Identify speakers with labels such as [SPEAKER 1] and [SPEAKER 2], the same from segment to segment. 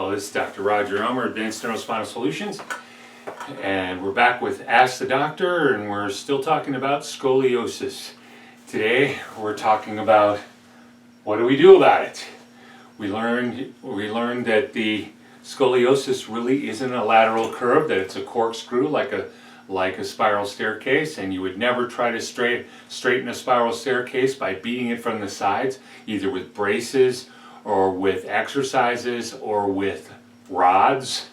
[SPEAKER 1] Hello, this is Dr. Roger Elmer, Advanced Neurospinal Solutions, and we're back with Ask the Doctor, and we're still talking about scoliosis. Today, we're talking about what do we do about it. We learned that the scoliosis really isn't a lateral curve, that it's a corkscrew like a spiral staircase, and you would never try to straighten a spiral staircase by beating it from the sides, either with braces or with exercises or with rods,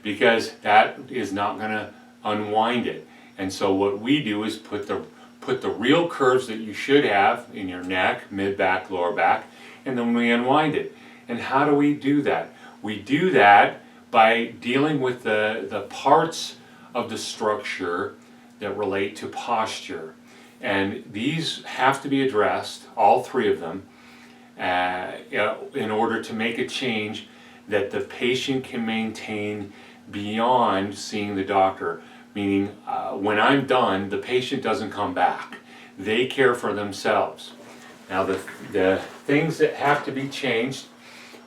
[SPEAKER 1] because that is not going to unwind it. And so what we do is put the real curves that you should have in your neck, mid back, lower back, and then we unwind it. And how do we do that? We do that by dealing with the parts of the structure that relate to posture. And these have to be addressed, all three of them, in order to make a change that the patient can maintain beyond seeing the doctor. Meaning, when I'm done, the patient doesn't come back. They care for themselves. Now, the things that have to be changed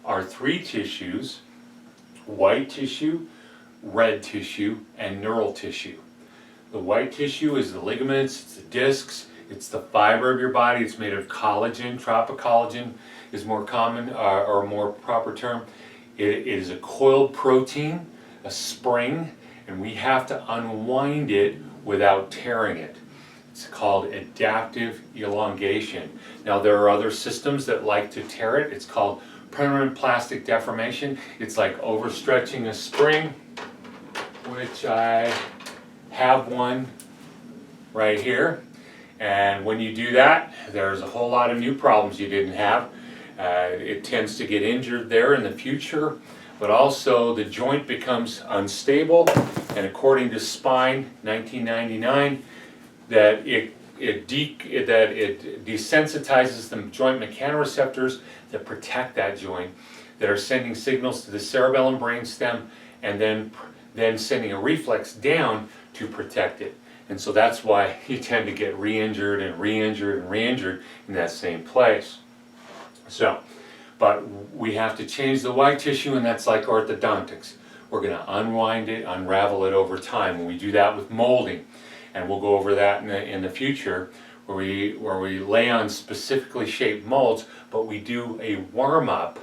[SPEAKER 1] are three tissues: white tissue, red tissue, and neural tissue. The white tissue is the ligaments, it's the discs, it's the fiber of your body. It's made of collagen. Tropocollagen is more common, or more proper term. It is a coiled protein, a spring, and we have to unwind it without tearing it. It's called adaptive elongation. Now, there are other systems that like to tear it. It's called permanent plastic deformation. It's like overstretching a spring, which I have one right here. And when you do that, there's a whole lot of new problems you didn't have. It tends to get injured there in the future, but also the joint becomes unstable. And according to Spine 1999, that it desensitizes the joint mechanoreceptors that protect that joint, that are sending signals to the cerebellum brainstem, and then sending a reflex down to protect it. And so that's why you tend to get re-injured and re-injured and re-injured in that same place. So, but we have to change the white tissue, and that's like orthodontics. We're going to unwind it, unravel it over time, and we do that with molding. And we'll go over that in the future, where we lay on specifically shaped molds, but we do a warm-up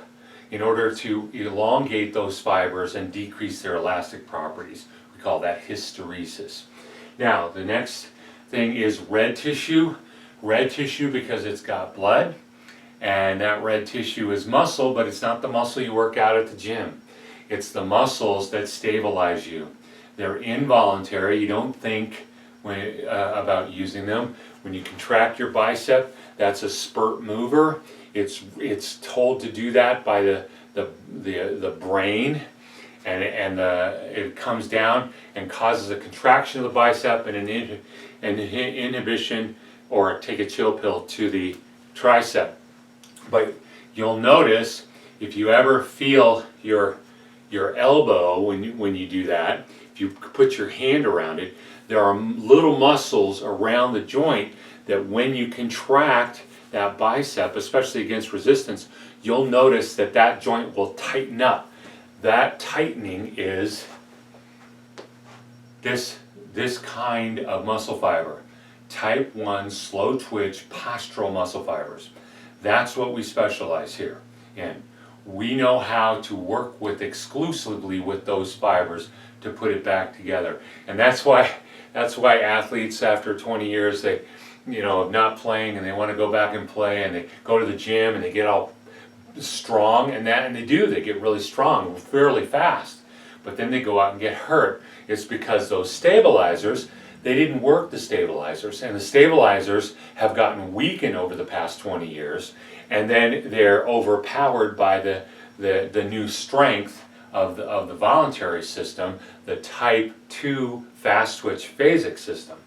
[SPEAKER 1] in order to elongate those fibers and decrease their elastic properties. We call that hysteresis. Now, the next thing is red tissue. Red tissue because it's got blood, and that red tissue is muscle, but it's not the muscle you work out at the gym. It's the muscles that stabilize you. They're involuntary. You don't think about using them. When you contract your bicep, that's a spurt mover. It's told to do that by the brain. And it comes down and causes a contraction of the bicep and an inhibition, or take a chill pill, to the tricep. But you'll notice, if you ever feel your elbow when you do that, if you put your hand around it, there are little muscles around the joint that when you contract that bicep, especially against resistance, you'll notice that joint will tighten up. That tightening is this kind of muscle fiber, type 1 slow twitch postural muscle fibers. That's what we specialize here in. We know how to work exclusively with those fibers to put it back together. And that's why athletes, after 20 years, they, of not playing, and they want to go back and play, and they go to the gym and they get all strong, and they get really strong fairly fast, but then they go out and get hurt. It's because those stabilizers, they didn't work the stabilizers, and the stabilizers have gotten weakened over the past 20 years, and then they're overpowered by the new strength of the voluntary system, the type 2 fast twitch phasic system.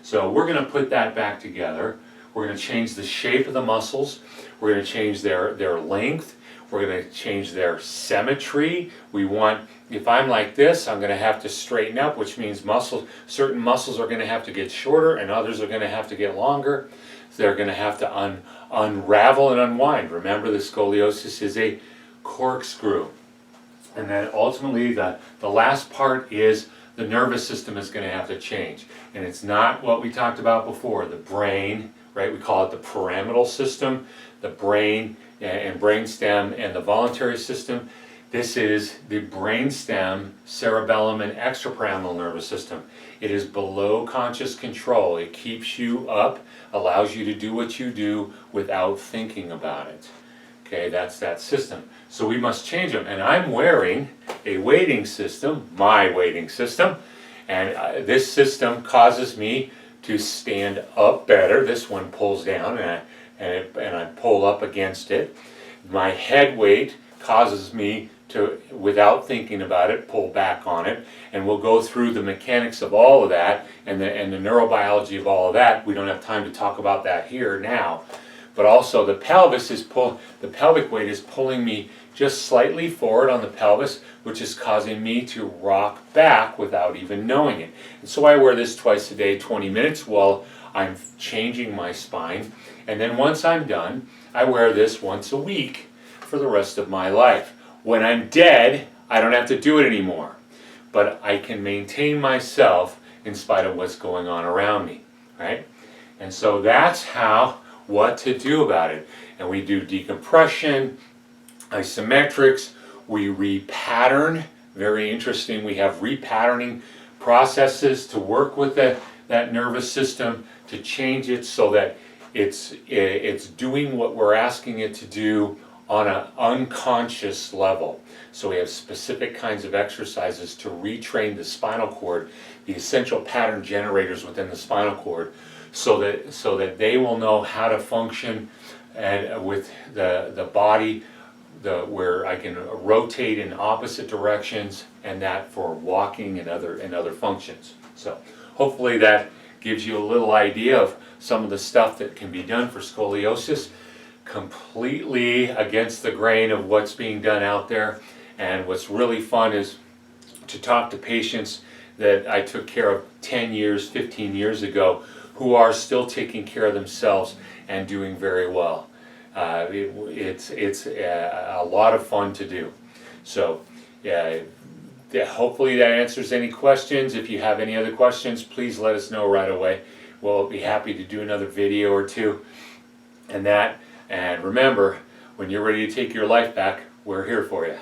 [SPEAKER 1] So we're going to put that back together. We're going to change the shape of the muscles. We're going to change their length. We're going to change their symmetry. If I'm like this, I'm going to have to straighten up, which means certain muscles are going to have to get shorter, and others are going to have to get longer. They're going to have to unravel and unwind. Remember, the scoliosis is a corkscrew. And then ultimately the last part is the nervous system is going to have to change. And it's not what we talked about before, the brain, right? We call it the pyramidal system, the brain and brainstem and the voluntary system. This is the brainstem, cerebellum, and extrapyramidal nervous system. It is below conscious control. It keeps you up, allows you to do what you do without thinking about it. Okay, that's that system. So we must change them. And I'm wearing a weighting system, my weighting system, and this system causes me to stand up better. This one pulls down and I pull up against it. My head weight causes me to, without thinking about it, pull back on it. And we'll go through the mechanics of all of that and the neurobiology of all of that. We don't have time to talk about that here now. But also the pelvis is the pelvic weight is pulling me just slightly forward on the pelvis, which is causing me to rock back without even knowing it. And so I wear this twice a day, 20 minutes while I'm changing my spine. And then once I'm done, I wear this once a week for the rest of my life. When I'm dead, I don't have to do it anymore. But I can maintain myself in spite of what's going on around me, right? And so that's what to do about it. And we do decompression, isometrics, we repattern. Very interesting, we have repatterning processes to work with that nervous system to change it so that it's doing what we're asking it to do on an unconscious level. So we have specific kinds of exercises to retrain the spinal cord, the essential pattern generators within the spinal cord, so that they will know how to function and with the body, where I can rotate in opposite directions, and that for walking and other functions. So hopefully that gives you a little idea of some of the stuff that can be done for scoliosis, completely against the grain of what's being done out there. And what's really fun is to talk to patients that I took care of 10 years, 15 years ago, who are still taking care of themselves and doing very well. It's a lot of fun to do. So hopefully that answers any questions. If you have any other questions, please let us know right away. We'll be happy to do another video or two. And remember, when you're ready to take your life back, we're here for you.